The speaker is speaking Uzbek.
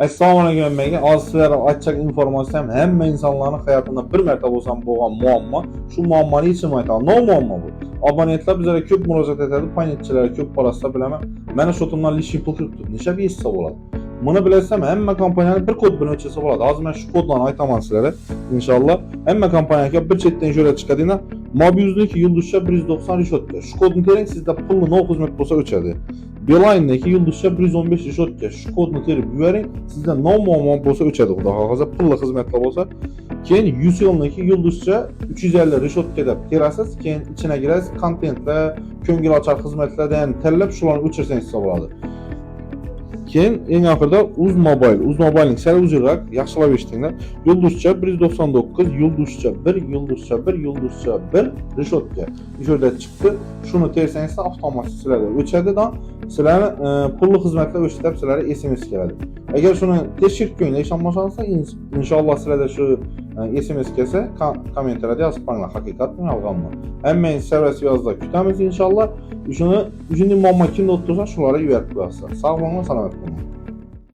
Assalomu alaykum menga. Hozir sizlarga aytacak informatsiyam hamma insonlarning hayotida bir marta bo'lsam bo'lgan muammo. Shu muammoni yechim aytaman. No muammo bu. Abonentlar bizlarga ko'p murojaat etadi, paynetchilar ko'p qarasa bilaman. Mana shu tomdan lishing pul kirib turibdi. Necha yechsa bo'ladi? Buni bilasam hamma kompaniyani bir kod bilan o'chirsa bo'ladi. Hozir men shu kodlarni aytaman sizlarga. Inshaalloh hamma kompaniyaga bir chetdan jo'ra chiqadina. Mobius'daki yulduzcha 190 rishotka. Shu kodni tering, sizda pulni no xizmat bo'lsa o'chadi. Beeline'dagi yulduzcha 115 rishotka. Shu kodni terib yuboring, sizda no muammo bo'lsa o'chadi. Xudo xohlasa pulli xizmatlar bo'lsa. Keyin UCL'niki yulduzcha 350 rishotka deb terasiz, keyin ichine girasiz, kontentlar, ko'ngilochar xizmatlardan tanlab shularni o'chirsangiz bo'ladi. Keyin eng oxirida Uzmobile'ning sal uzunroq, yaxshilab eshitinglar. Yulduzcha 199, yulduzcha 1, yulduzcha 1, yulduzcha 1 rishotka. O'sha chiqdi. Shuni tersangiz avtomatik sizlarga o'chadidan sizlarni pulli xizmatlar o'chirib sizlarga SMS keladi. Agar shuni tekshirib ko'ring, ishonmasangiz inshaalloh sizlarda shu SMS kelsa, kommentariyada yozib qo'yinglar, haqiqatmi yolg'onmi. Hammangiz saviyasi yozda kutamiz inshaalloh. Shuni muammo kimda o'tirsa shularga yuborib qo'yasiz. Sog' bo'linglar, salomat bo'ling.